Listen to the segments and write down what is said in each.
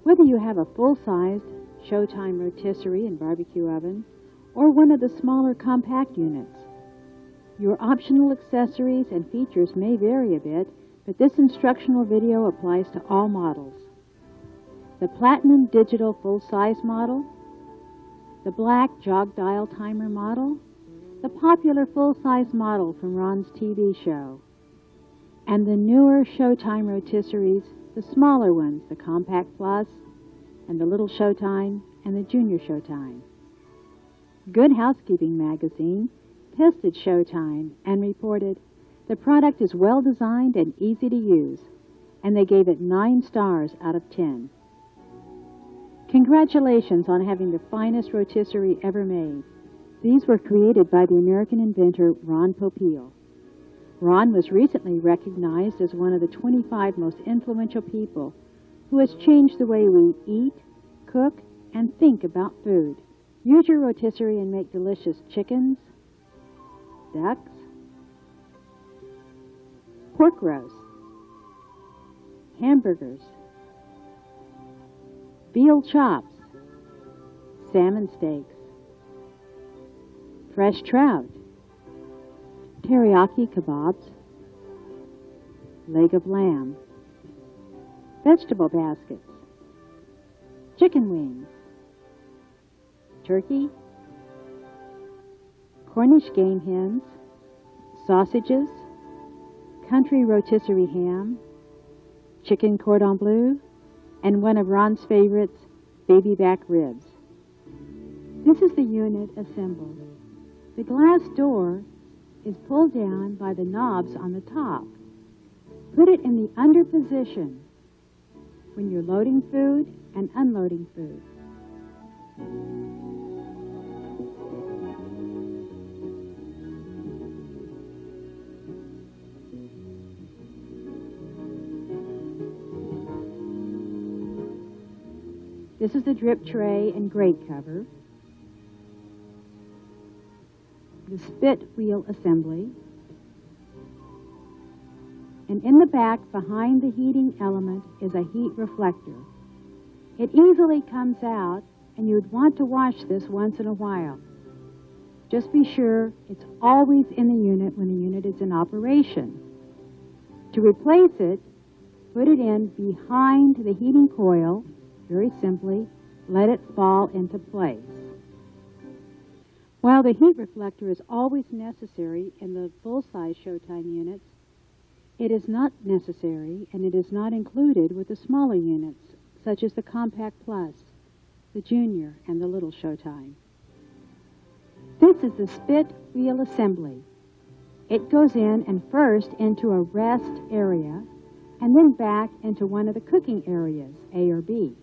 Whether you have a full-sized Showtime rotisserie and barbecue oven, or one of the smaller compact units, your optional accessories and features may vary a bit, but this instructional video applies to all models. The Platinum Digital full-size model, the black jog dial timer model, the popular full-size model from Ron's TV show, and the newer Showtime rotisseries, the smaller ones, the Compact Plus, and the Little Showtime, and the Junior Showtime. Good Housekeeping magazine tested Showtime and reported, the product is well designed and easy to use, and they gave it 9 stars out of 10. Congratulations on having the finest rotisserie ever made. These were created by the American inventor Ron Popeil. Ron was recently recognized as one of the 25 most influential people who has changed the way we eat, cook, and think about food. Use your rotisserie and make delicious chickens, ducks, pork roasts, hamburgers, veal chops, salmon steaks, fresh trout, teriyaki kebabs, leg of lamb, vegetable baskets, chicken wings, turkey, Cornish game hens, sausages, country rotisserie ham, chicken cordon bleu, and one of Ron's favorites, baby back ribs. This is the unit assembled. The glass door is pulled down by the knobs on the top. Put it in the under position when you're loading food and unloading food. This is the drip tray and grate cover, the spit wheel assembly, and in the back behind the heating element is a heat reflector. It easily comes out, and you'd want to wash this once in a while. Just be sure it's always in the unit when the unit is in operation. To replace it, put it in behind the heating coil. Very simply, let it fall into place. While the heat reflector is always necessary in the full-size Showtime units, it is not necessary and it is not included with the smaller units, such as the Compact Plus, the Junior, and the Little Showtime. This is the spit wheel assembly. It goes in and first into a rest area, and then back into one of the cooking areas, A or B.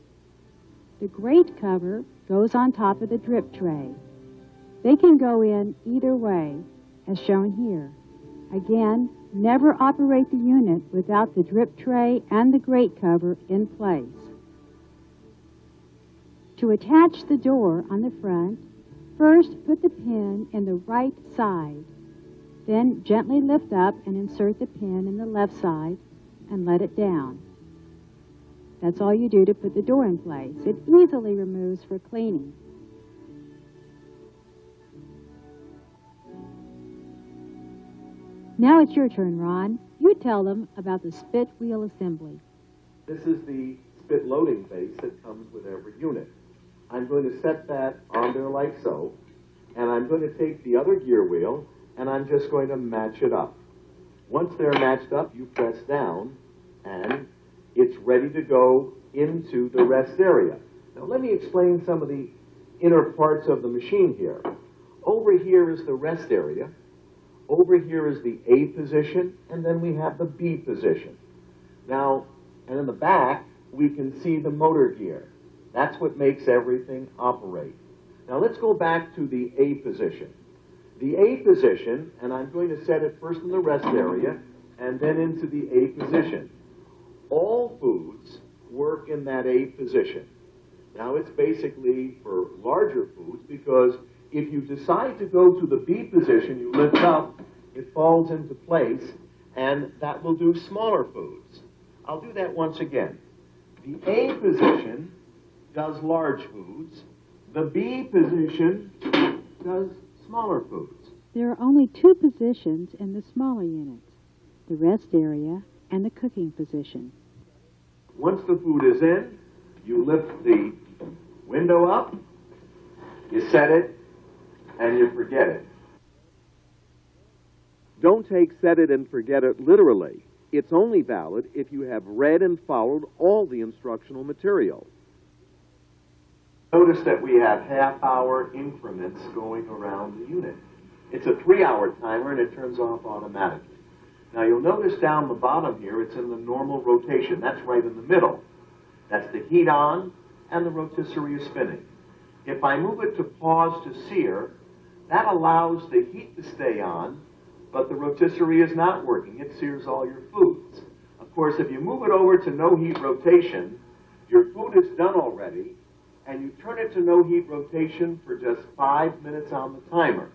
The grate cover goes on top of the drip tray. They can go in either way, as shown here. Again, never operate the unit without the drip tray and the grate cover in place. To attach the door on the front, first put the pin in the right side. Then gently lift up and insert the pin in the left side and let it down. That's all you do to put the door in place. It easily removes for cleaning. Now it's your turn, Ron. You tell them about the spit wheel assembly. This is the spit loading base that comes with every unit. I'm going to set that on there like so, and I'm going to take the other gear wheel, and I'm just going to match it up. Once they're matched up, you press down, and it's ready to go into the rest area. Now let me explain some of the inner parts of the machine here. Over here is the rest area. Over here is the A position, and then we have the B position. Now, and in the back, we can see the motor gear. That's what makes everything operate. Now let's go back to the A position. The A position, and I'm going to set it first in the rest area, and then into the A position. All foods work in that A position. Now it's basically for larger foods because if you decide to go to the B position, you lift up, it falls into place, and that will do smaller foods. I'll do that once again. The A position does large foods. The B position does smaller foods. There are only two positions in the smaller units, the rest area and the cooking position. Once the food is in, you lift the window up, you set it, and you forget it. Don't take set it and forget it literally. It's only valid if you have read and followed all the instructional material. Notice that we have half-hour increments going around the unit. It's a 3-hour timer and it turns off automatically. Now you'll notice down the bottom here, it's in the normal rotation. That's right in the middle. That's the heat on and the rotisserie is spinning. If I move it to pause to sear, that allows the heat to stay on, but the rotisserie is not working. It sears all your foods. Of course, if you move it over to no heat rotation, your food is done already, and you turn it to no heat rotation for just 5 minutes on the timer.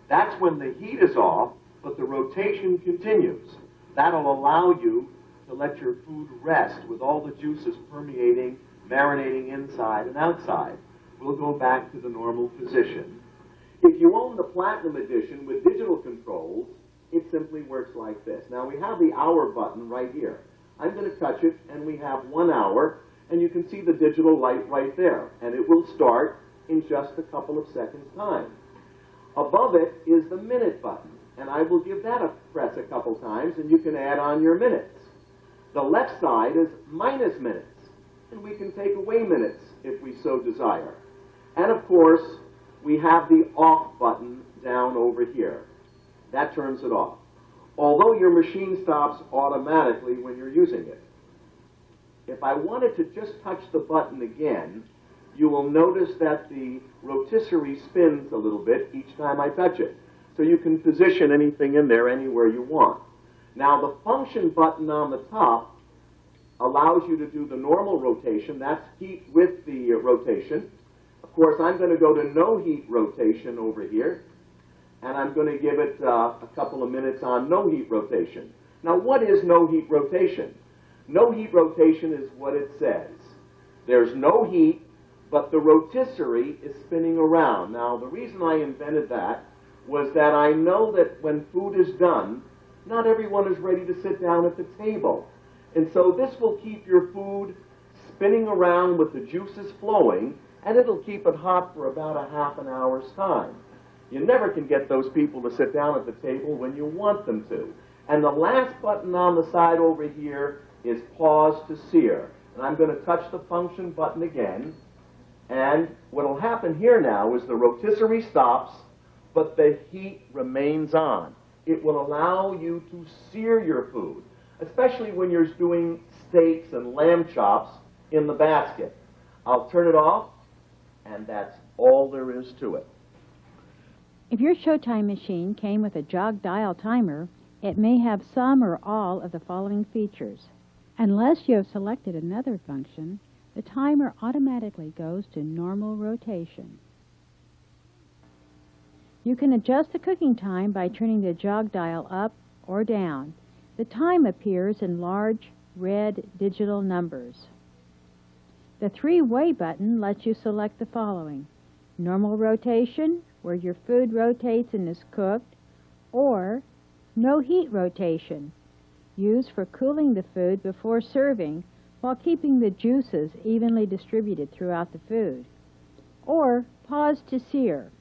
That's when the heat is off, but the rotation continues. That'll allow you to let your food rest with all the juices permeating, marinating inside and outside. We'll go back to the normal position. If you own the Platinum Edition with digital controls, it simply works like this. Now we have the hour button right here. I'm going to touch it, and we have 1 hour, and you can see the digital light right there, and it will start in just a couple of seconds' time. Above it is the minute button, and I will give that a press a couple times, and you can add on your minutes. The left side is minus minutes, and we can take away minutes if we so desire. And of course, we have the off button down over here. That turns it off, although your machine stops automatically when you're using it. If I wanted to just touch the button again, you will notice that the rotisserie spins a little bit each time I touch it. So you can position anything in there anywhere you want. Now the function button on the top allows you to do the normal rotation. That's heat with the rotation. Of course, I'm going to go to no heat rotation over here, and I'm going to give it a couple of minutes on no heat rotation. Now what is no heat rotation? No heat rotation is what it says. There's no heat, but the rotisserie is spinning around. Now, the reason I invented that was that I know that when food is done, not everyone is ready to sit down at the table. And so this will keep your food spinning around with the juices flowing, and it'll keep it hot for about a half an hour's time. You never can get those people to sit down at the table when you want them to. And the last button on the side over here is pause to sear. And I'm going to touch the function button again. And what will happen here now is the rotisserie stops, but the heat remains on. It will allow you to sear your food, especially when you're doing steaks and lamb chops in the basket. I'll turn it off, and that's all there is to it. If your Showtime machine came with a jog dial timer, it may have some or all of the following features. Unless you have selected another function, the timer automatically goes to normal rotation. You can adjust the cooking time by turning the jog dial up or down. The time appears in large, red digital numbers. The three-way button lets you select the following: normal rotation, where your food rotates and is cooked, or no heat rotation, used for cooling the food before serving while keeping the juices evenly distributed throughout the food, or pause to sear.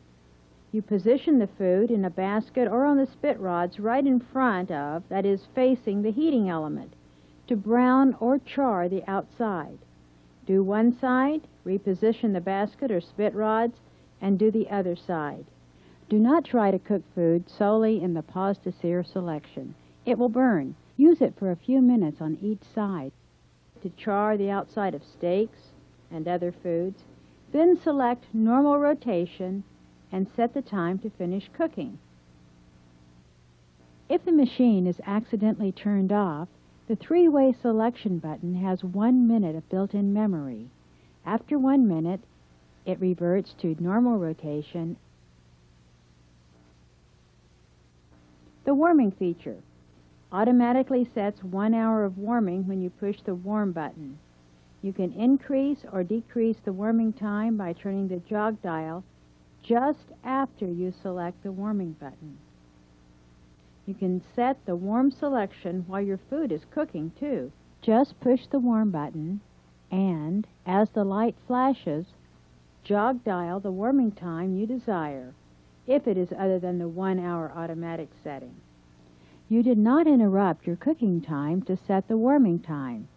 You position the food in a basket or on the spit rods right in front of, that is, facing the heating element, to brown or char the outside. Do one side, reposition the basket or spit rods, and do the other side. Do not try to cook food solely in the pause to sear selection. It will burn. Use it for a few minutes on each side to char the outside of steaks and other foods. Then select normal rotation and set the time to finish cooking. If the machine is accidentally turned off, the three-way selection button has 1 minute of built-in memory. After 1 minute, it reverts to normal rotation. The warming feature automatically sets 1 hour of warming when you push the warm button. You can increase or decrease the warming time by turning the jog dial just after you select the warming button. You can set the warm selection while your food is cooking too. Just push the warm button and, as the light flashes, jog dial the warming time you desire, if it is other than the 1-hour automatic setting. You did not interrupt your cooking time to set the warming time.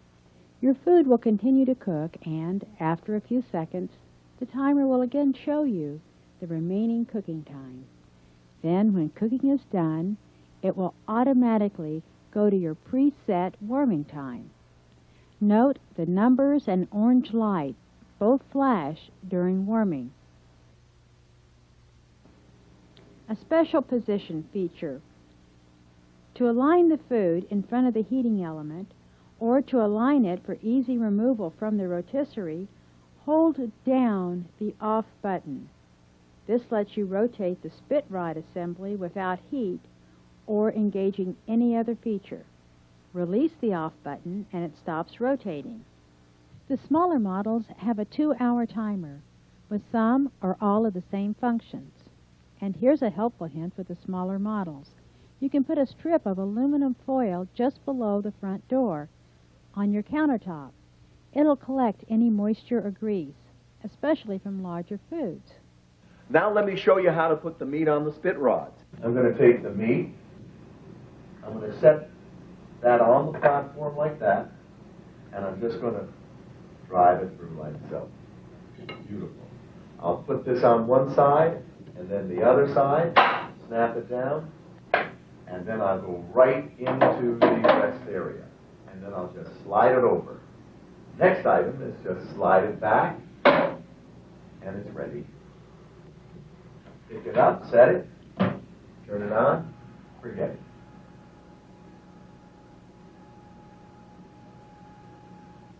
Your food will continue to cook, and after a few seconds, the timer will again show you the remaining cooking time. Then, when cooking is done, it will automatically go to your preset warming time. Note the numbers and orange light both flash during warming. A special position feature. To align the food in front of the heating element, or to align it for easy removal from the rotisserie, hold down the off button. This lets you rotate the spit rod assembly without heat or engaging any other feature. Release the off button and it stops rotating. The smaller models have a 2-hour timer with some or all of the same functions. And here's a helpful hint for the smaller models. You can put a strip of aluminum foil just below the front door on your countertop. It'll collect any moisture or grease, especially from larger foods. Now let me show you how to put the meat on the spit rods. I'm going to take the meat, I'm going to set that on the platform like that, and I'm just going to drive it through like so. Beautiful. I'll put this on one side, and then the other side, snap it down, and then I'll go right into the rest area. And then I'll just slide it over. Next item is just slide it back, and it's ready. Pick it up, set it, turn it on, forget it.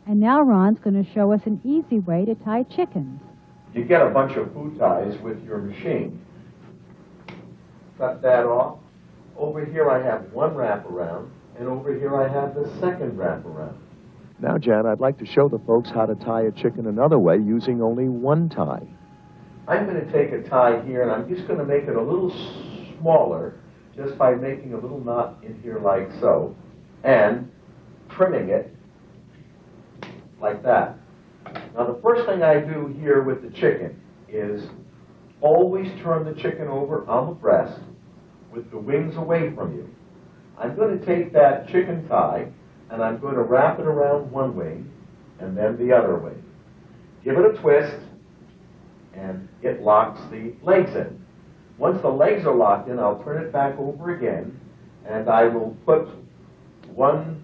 And now Ron's going to show us an easy way to tie chickens. You get a bunch of food ties with your machine. Cut that off. Over here I have one wraparound, and over here I have the second wraparound. Now, Jan, I'd like to show the folks how to tie a chicken another way using only one tie. I'm going to take a tie here, and I'm just going to make it a little smaller just by making a little knot in here like so, and trimming it like that. Now, the first thing I do here with the chicken is always turn the chicken over on the breast with the wings away from you. I'm going to take that chicken thigh and I'm going to wrap it around one wing and then the other wing. Give it a twist and it locks the legs in. Once the legs are locked in, I'll turn it back over again and I will put one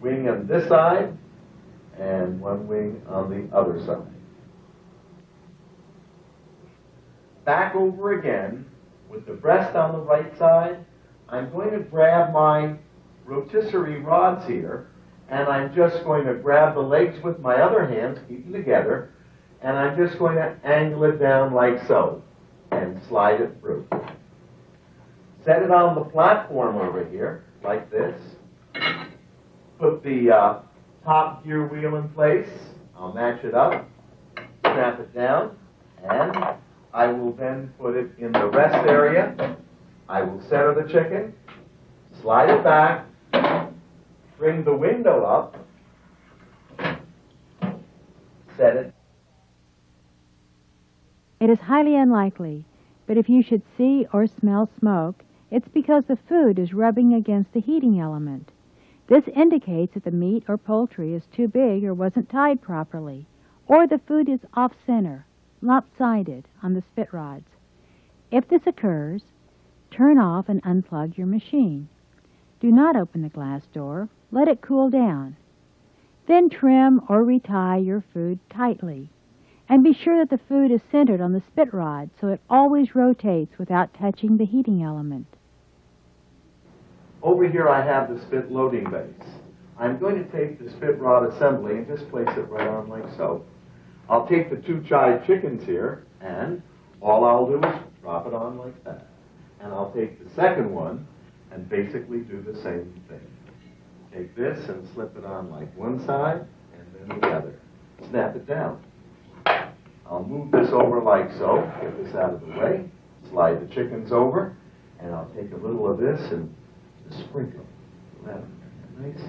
wing on this side and one wing on the other side. Back over again with the breast on the right side. I'm going to grab my rotisserie rods here, and I'm just going to grab the legs with my other hands, keep them together, and I'm just going to angle it down like so, and slide it through. Set it on the platform over here, like this. Put the top gear wheel in place. I'll match it up, snap it down, and I will then put it in the rest area. I will center the chicken, slide it back, bring the window up, set it. It is highly unlikely, but if you should see or smell smoke, it's because the food is rubbing against the heating element. This indicates that the meat or poultry is too big or wasn't tied properly, or the food is off-center, lopsided on the spit rods. If this occurs, turn off and unplug your machine. Do not open the glass door. Let it cool down. Then trim or retie your food tightly. And be sure that the food is centered on the spit rod so it always rotates without touching the heating element. Over here I have the spit loading base. I'm going to take the spit rod assembly and just place it right on like so. I'll take the two chive chickens here, and all I'll do is drop it on like that. And I'll take the second one and basically do the same thing. Take this and slip it on like one side, and them together. Snap it down. I'll move this over like so, get this out of the way, slide the chickens over, and I'll take a little of this and just sprinkle. That nice.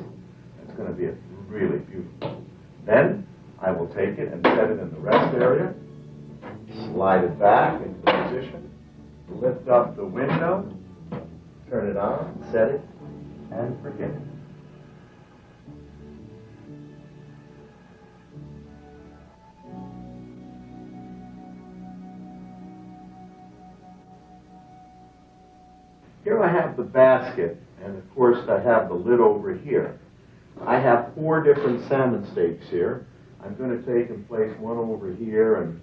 That's going to be really beautiful. Then I will take it and set it in the rest area, slide it back into position, lift up the window, turn it on, set it, and forget it. Here I have the basket, and of course I have the lid over here. I have 4 different salmon steaks here. I'm going to take and place one over here and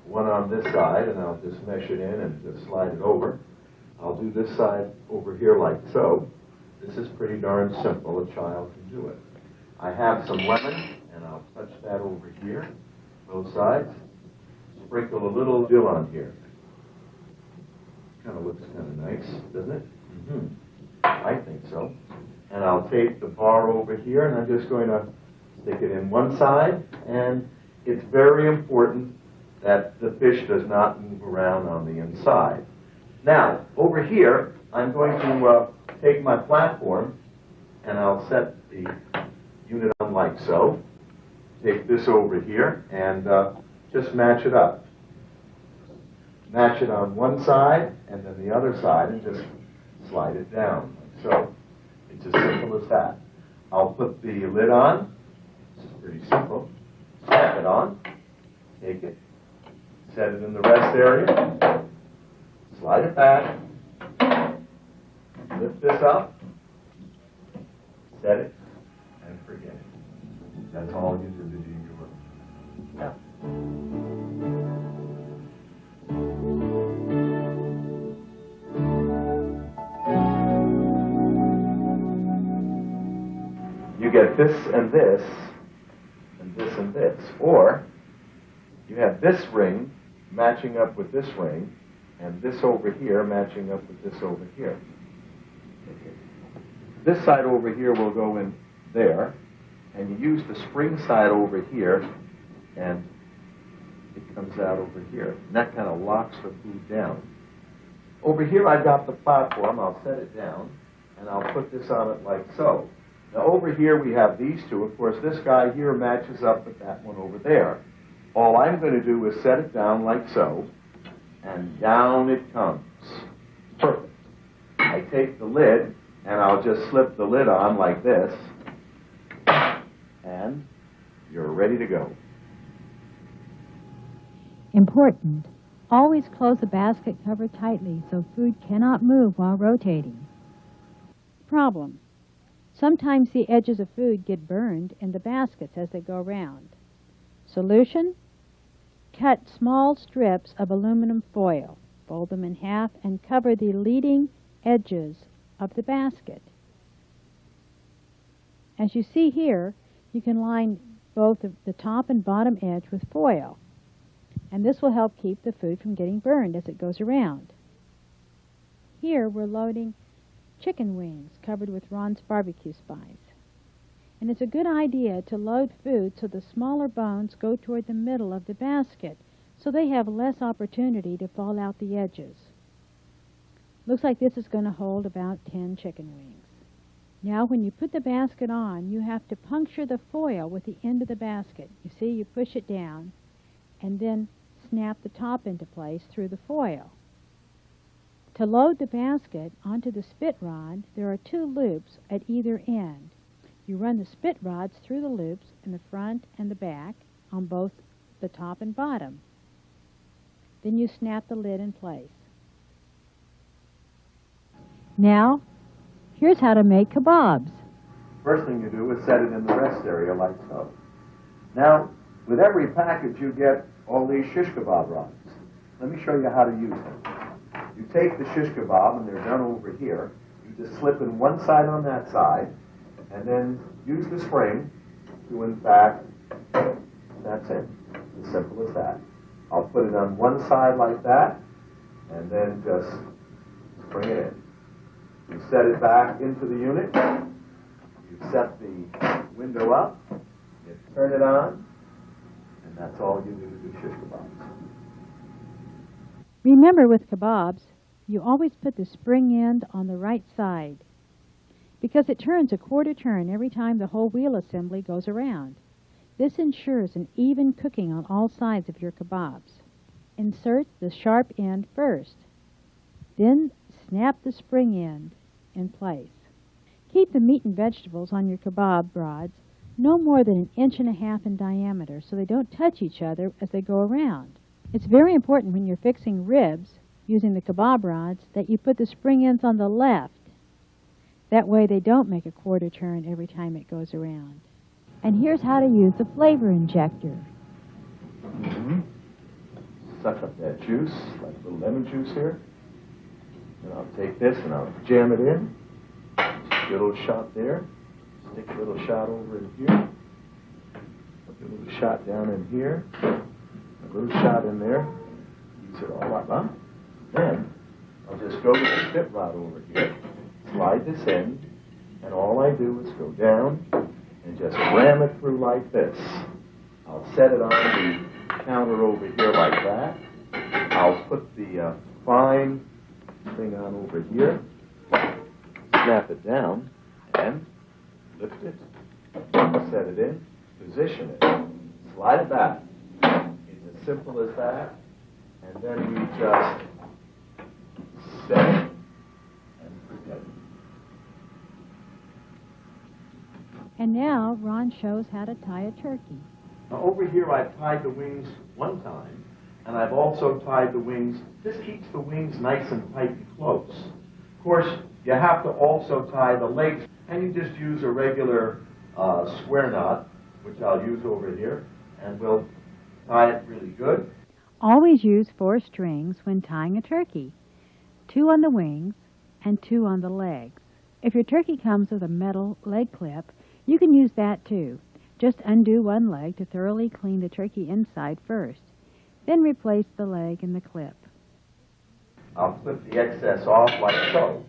one on this side, and I'll just mesh it in and just slide it over. I'll do this side over here like so. This is pretty darn simple. A child can do it. I have some lemon, and I'll touch that over here, both sides. Sprinkle a little dill on here. Kind of looks kind of nice, doesn't it? Mm-hmm. I think so. And I'll take the bar over here, and I'm just going to stick it in one side. And it's very important that the fish does not move around on the inside. Now, over here, I'm going to take my platform, and I'll set the unit on like so. Take this over here, and just match it up. Match it on one side, and then the other side, and just slide it down. So, it's as simple as that. I'll put the lid on. This is pretty simple. Snap it on. Take it. Set it in the rest area. Slide it back. Lift this up. Set it. And forget it. That's all you do to do your work. Now. You get this and this, and this and this. Or, you have this ring matching up with this ring, and this over here matching up with this over here. Okay. This side over here will go in there, and you use the spring side over here, and it comes out over here. And that kind of locks the food down. Over here I've got the platform. I'll set it down, and I'll put this on it like so. Now over here we have these two. Of course, this guy here matches up with that one over there. All I'm going to do is set it down like so, and down it comes. Perfect. I take the lid, and I'll just slip the lid on like this, and you're ready to go. Important. Always close the basket cover tightly so food cannot move while rotating. Problem. Sometimes the edges of food get burned in the baskets as they go around. Solution? Cut small strips of aluminum foil, fold them in half, and cover the leading edges of the basket. As you see here, you can line both the top and bottom edge with foil, and this will help keep the food from getting burned as it goes around. Here we're loading chicken wings covered with Ron's barbecue spice. And it's a good idea to load food so the smaller bones go toward the middle of the basket so they have less opportunity to fall out the edges. Looks like this is going to hold about 10 chicken wings. Now when you put the basket on, you have to puncture the foil with the end of the basket. You see, you push it down and then snap the top into place through the foil. To load the basket onto the spit rod, there are 2 loops at either end. You run the spit rods through the loops in the front and the back on both the top and bottom. Then you snap the lid in place. Now, here's how to make kebabs. First thing you do is set it in the rest area like so. Now, with every package you get all these shish kebab rods. Let me show you how to use them. You take the shish kebab, and they're done over here. You just slip in one side on that side, and then use the spring to, in fact, that's it. As simple as that. I'll put it on one side like that, and then just spring it in. You set it back into the unit. You set the window up. You turn it on, and that's all you do to do shish kebabs. Remember, with kebabs, you always put the spring end on the right side because it turns a quarter turn every time the whole wheel assembly goes around. This ensures an even cooking on all sides of your kebabs. Insert the sharp end first. Then snap the spring end in place. Keep the meat and vegetables on your kebab rods no more than 1.5 inches in diameter so they don't touch each other as they go around. It's very important when you're fixing ribs using the kebab rods that you put the spring ends on the left. That way they don't make a quarter turn every time it goes around. And here's how to use the flavor injector. Suck up that juice, like a little lemon juice here. And I'll take this and I'll jam it in. Get a little shot there. Stick a little shot over in here. Put a little shot down in here. A little shot in there. Use it all up, huh? Then I'll just go to the spit rod over here, slide this in, and all I do is go down and just ram it through like this. I'll set it on the counter over here like that. I'll put the fine thing on over here, snap it down, and lift it, set it in, position it, slide it back. It's as simple as that, and then we just set it and forget it. And now Ron shows how to tie a turkey. Now over here I've tied the wings one time, and I've also tied the wings. This keeps the wings nice and tight and close. Of course, you have to also tie the legs, and you just use a regular square knot, which I'll use over here, and we'll tie it really good. Always use 4 strings when tying a turkey, 2 on the wings and 2 on the legs. If your turkey comes with a metal leg clip, you can use that too. Just undo one leg to thoroughly clean the turkey inside first. Then replace the leg and the clip. I'll clip the excess off like so.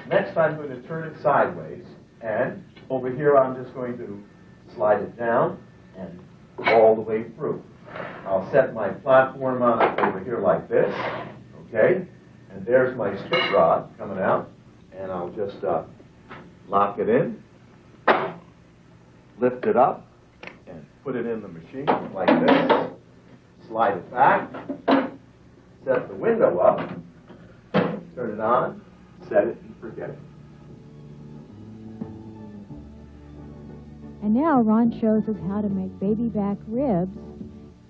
Next I'm going to turn it sideways, and over here I'm just going to slide it down and all the way through. I'll set my platform on it over here like this, okay? And there's my spit rod coming out, and I'll just lock it in, lift it up, and put it in the machine like this. Slide it back, set the window up, turn it on, set it, and forget it. And now Ron shows us how to make baby back ribs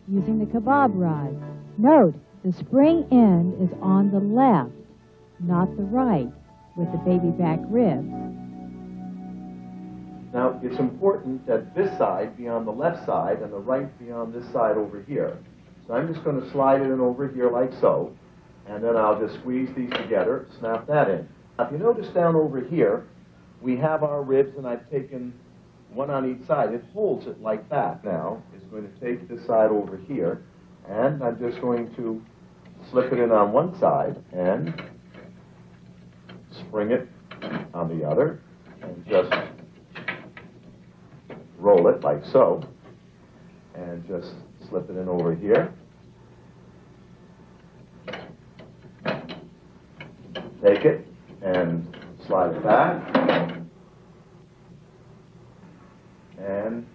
using the kebab rods. Note, the spring end is on the left, not the right, with the baby back ribs. Now, it's important that this side be on the left side and the right be on this side over here. So I'm just going to slide it in over here like so, and then I'll just squeeze these together, snap that in. Now, if you notice down over here, we have our ribs, and I've taken one on each side. It holds it like that now. It's going to take this side over here, and I'm just going to slip it in on one side and spring it on the other, and just roll it like so, and just slip it in over here. Take it and slide it back. And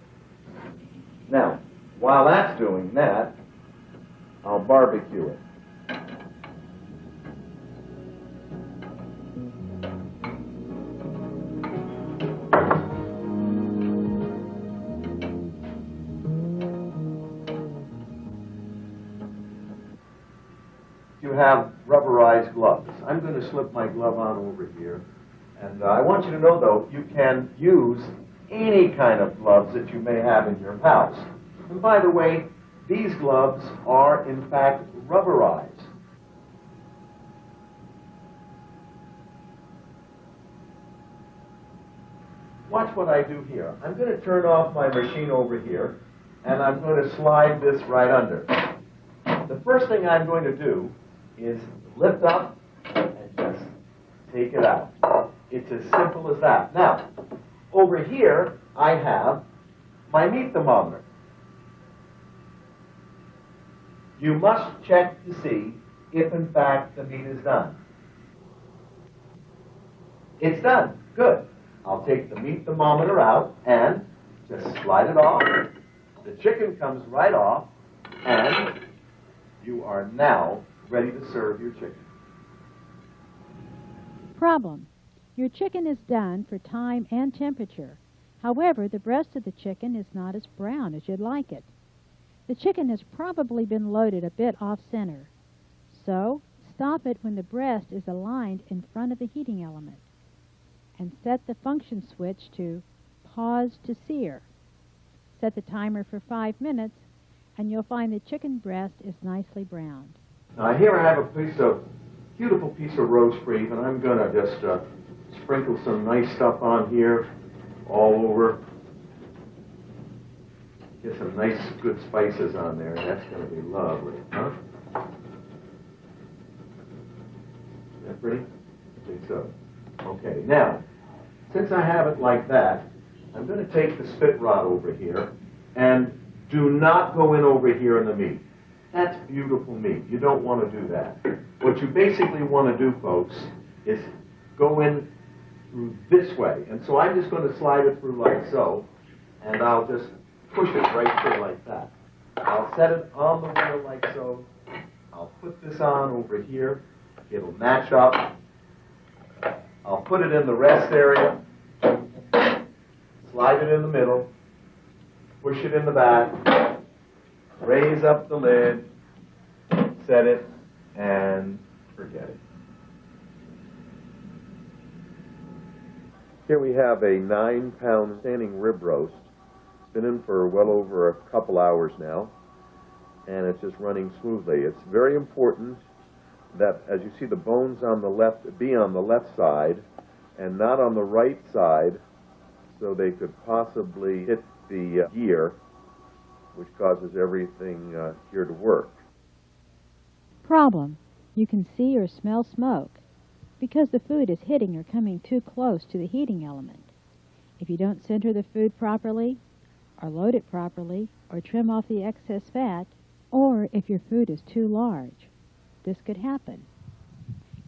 now, while that's doing that, I'll barbecue it. You have rubberized gloves. I'm going to slip my glove on over here. And I want you to know, though, you can use any kind of gloves that you may have in your house. And by the way, these gloves are, in fact, rubberized. Watch what I do here. I'm going to turn off my machine over here, and I'm going to slide this right under. The first thing I'm going to do is lift up and just take it out. It's as simple as that. Now, over here, I have my meat thermometer. You must check to see if in fact the meat is done. It's done. Good. I'll take the meat thermometer out and just slide it off. The chicken comes right off, and you are now ready to serve your chicken. Problem. Your chicken is done for time and temperature. However, the breast of the chicken is not as brown as you'd like it. The chicken has probably been loaded a bit off-center. So, stop it when the breast is aligned in front of the heating element, and set the function switch to Pause to Sear. Set the timer for 5 minutes, and you'll find the chicken breast is nicely browned. Now here I have a beautiful piece of roast beef, and I'm going to just sprinkle some nice stuff on here, all over. Get some nice, good spices on there. That's going to be lovely, huh? Is that pretty? I think so. Okay, now, since I have it like that, I'm going to take the spit rod over here, and do not go in over here in the meat. That's beautiful meat. You don't want to do that. What you basically want to do, folks, is go in through this way. And so I'm just going to slide it through like so, and I'll just push it right through like that. I'll set it on the wheel like so. I'll put this on over here. It'll match up. I'll put it in the rest area. Slide it in the middle. Push it in the back. Raise up the lid. Set it, and forget it. Here we have a 9-pound standing rib roast. It's been in for well over a couple hours now, and it's just running smoothly. It's very important that, as you see, the bones on the left be on the left side and not on the right side, so they could possibly hit the gear, which causes everything here to work. Problem. You can see or smell smoke because the food is hitting or coming too close to the heating element. If you don't center the food properly, or load it properly, or trim off the excess fat, or if your food is too large, this could happen.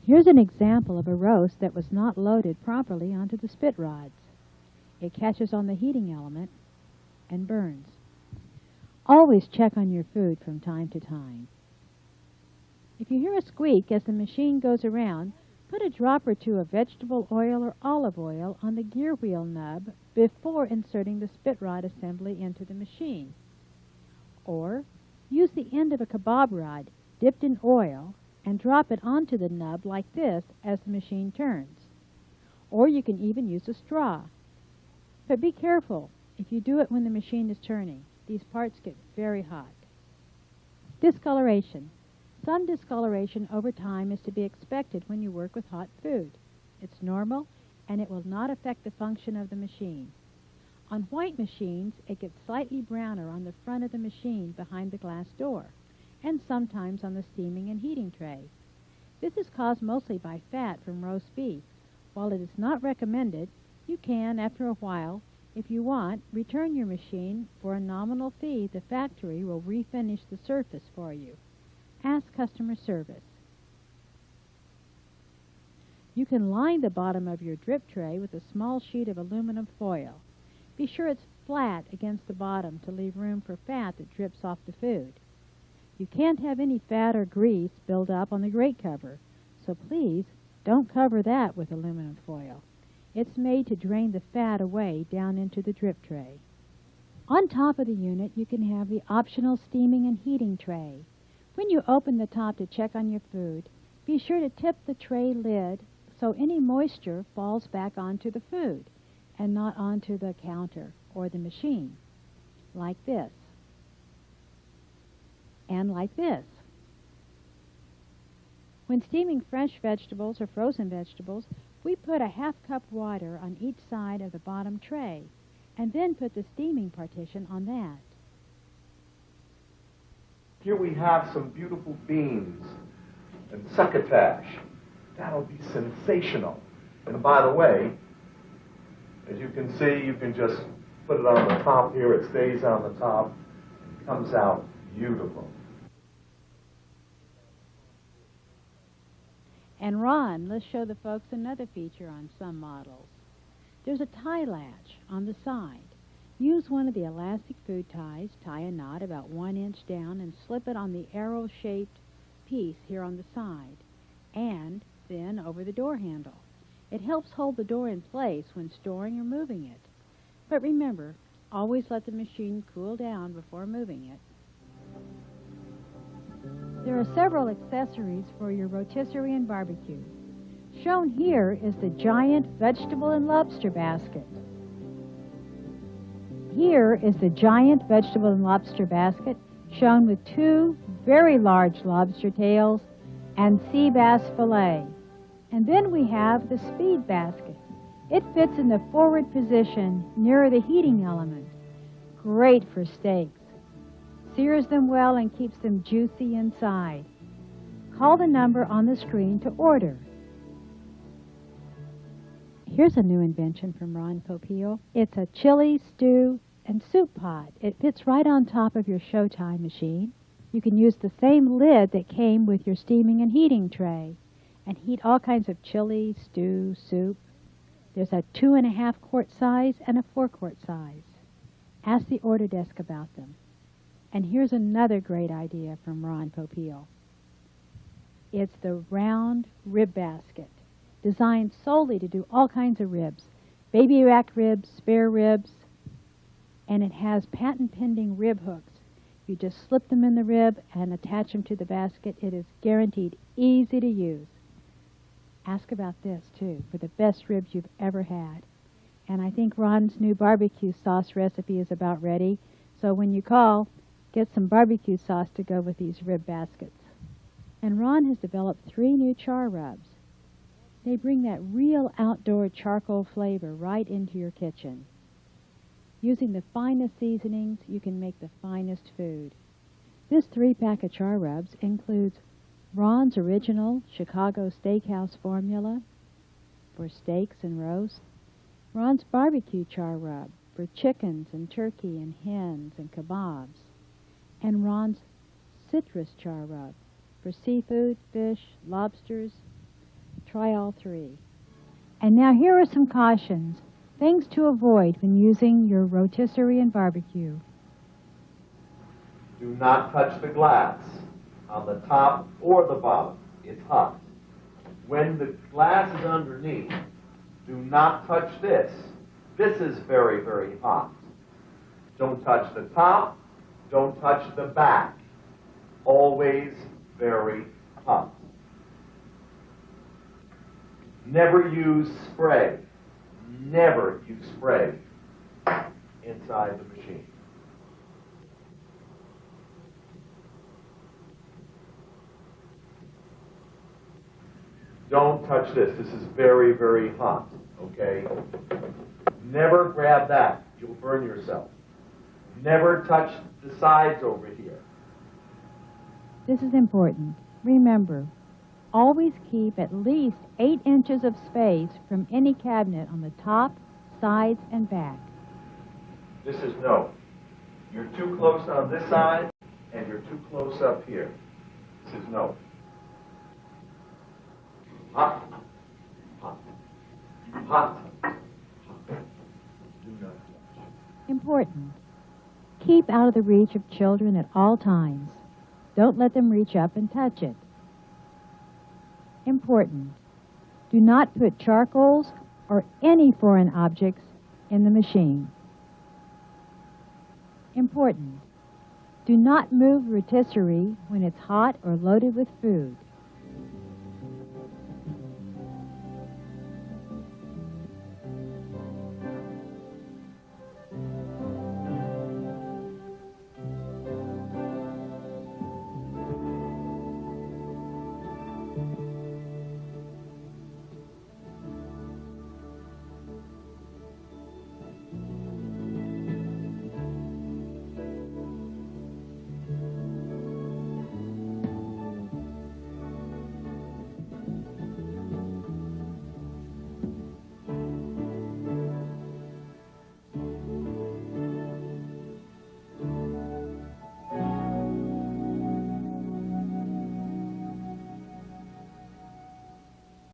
Here's an example of a roast that was not loaded properly onto the spit rods. It catches on the heating element and burns. Always check on your food from time to time. If you hear a squeak as the machine goes around, put a drop or two of vegetable oil or olive oil on the gear wheel nub before inserting the spit rod assembly into the machine. Or use the end of a kebab rod dipped in oil and drop it onto the nub like this as the machine turns. Or you can even use a straw. But be careful if you do it when the machine is turning. These parts get very hot. Discoloration. Some discoloration over time is to be expected when you work with hot food. It's normal, and it will not affect the function of the machine. On white machines, it gets slightly browner on the front of the machine behind the glass door, and sometimes on the steaming and heating tray. This is caused mostly by fat from roast beef. While it is not recommended, you can, after a while, if you want, return your machine. For a nominal fee, the factory will refinish the surface for you. Ask customer service. You can line the bottom of your drip tray with a small sheet of aluminum foil. Be sure it's flat against the bottom to leave room for fat that drips off the food. You can't have any fat or grease build up on the grate cover, so please don't cover that with aluminum foil. It's made to drain the fat away down into the drip tray. On top of the unit, you can have the optional steaming and heating tray. When you open the top to check on your food, be sure to tip the tray lid so any moisture falls back onto the food and not onto the counter or the machine, like this, and like this. When steaming fresh vegetables or frozen vegetables, we put a half-cup water on each side of the bottom tray and then put the steaming partition on that. Here we have some beautiful beans and succotash. That'll be sensational. And by the way, as you can see, you can just Put it on the top here, it stays on the top, it comes out beautiful. And Ron, let's show the folks another feature on some models. There's a tie latch on the side. Use one of the elastic food ties, tie a knot about 1 inch down, and slip it on the arrow-shaped piece here on the side, and then over the door handle. It helps hold the door in place when storing or moving it. But remember, always let the machine cool down before moving it. There are several accessories for your rotisserie and barbecue. Shown here is the giant vegetable and lobster basket. Here is the giant vegetable and lobster basket, shown with 2 very large lobster tails and sea bass fillet. And then we have the speed basket. It fits in the forward position nearer the heating element. Great for steaks. Sears them well and keeps them juicy inside. Call the number on the screen to order. Here's a new invention from Ronco. It's a chili, stew, and soup pot. It fits right on top of your Showtime machine. You can use the same lid that came with your steaming and heating tray and heat all kinds of chili, stew, soup. There's a 2.5 quart size and a 4 quart size. Ask the order desk about them. And here's another great idea from Ron Popeil. It's the round rib basket, designed solely to do all kinds of ribs, baby back ribs, spare ribs, and it has patent-pending rib hooks. You just slip them in the rib and attach them to the basket. It is guaranteed easy to use. Ask about this, too, for the best ribs you've ever had. And I think Ron's new barbecue sauce recipe is about ready, so when you call, get some barbecue sauce to go with these rib baskets. And Ron has developed 3 new char rubs. They bring that real outdoor charcoal flavor right into your kitchen. Using the finest seasonings, you can make the finest food. This 3-pack of char rubs includes Ron's original Chicago Steakhouse formula for steaks and roasts, Ron's barbecue char rub for chickens and turkey and hens and kebabs, and Ron's citrus char rub for seafood, fish, lobsters. Try all 3. And now here are some cautions, things to avoid when using your rotisserie and barbecue. Do not touch the glass on the top or the bottom. It's hot. When the glass is underneath, do not touch this. This is very, very hot. Don't touch the top. Don't touch the back. Always very hot. Never use spray. Never use spray inside the machine. Don't touch this. This is very, very hot, okay? Never grab that. You'll burn yourself. Never touch the sides over here. This is important. Remember, always keep at least 8 inches of space from any cabinet on the top, sides, and back. This is no. You're too close on this side, and you're too close up here. This is no. Hot. Hot. Hot. Hot. Do not touch. Important. Keep out of the reach of children at all times. Don't let them reach up and touch it. Important. Do not put charcoals or any foreign objects in the machine. Important. Do not move rotisserie when it's hot or loaded with food.